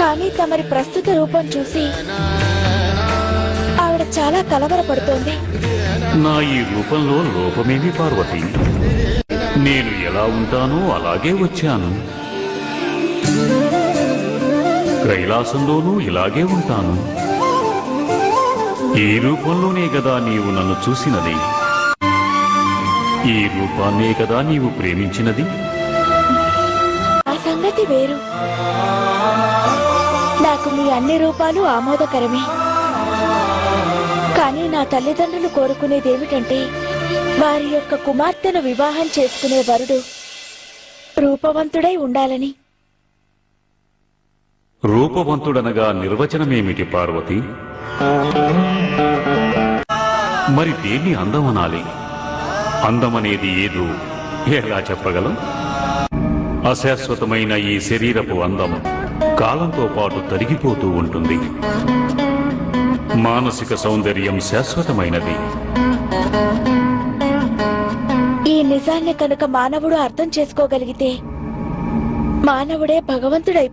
కానీ తమరి ప్రస్తుత రూపం చూసి ఆవిడ చాలా కలవరపడుతోంది. నా ఈ రూపంలో లోపమేమి పార్వతి? నేను ఎలా ఉంటానో అలాగే వచ్చాను. కైలాసంలోనూ ఇలాగే ఉంటాను. ఈ రూపంలోనే కదా నీవు నన్ను చూసినది. ఈ రూపాన్నే కదా నీవు ప్రేమించినది. ఆ సంగతి వేరు. నాకు మీ అన్ని రూపాలు ఆమోదకరమే. కానీ నా తల్లిదండ్రులు కోరుకునేదేమిటంటే వారి యొక్క కుమార్తెను వివాహం చేసుకునే వరుడు రూపవంతుడై ఉండాలని. రూపవంతుడనగా నిర్వచనమేమిటి పార్వతి? మరి దేన్ని అందమనాలి? అందమనేది ఏదో ఎలా చెప్పగలం? అశాశ్వతమైన ఈ శరీరపు అందం కాలంతో పాటు తరిగిపోతూ ఉంటుంది. మానసిక సౌందర్యం శాశ్వతమైనది. ఈ నిజాన్ని కనుక మానవుడు అర్థం చేసుకోగలిగితే మానవుడే భగవంతుడైపో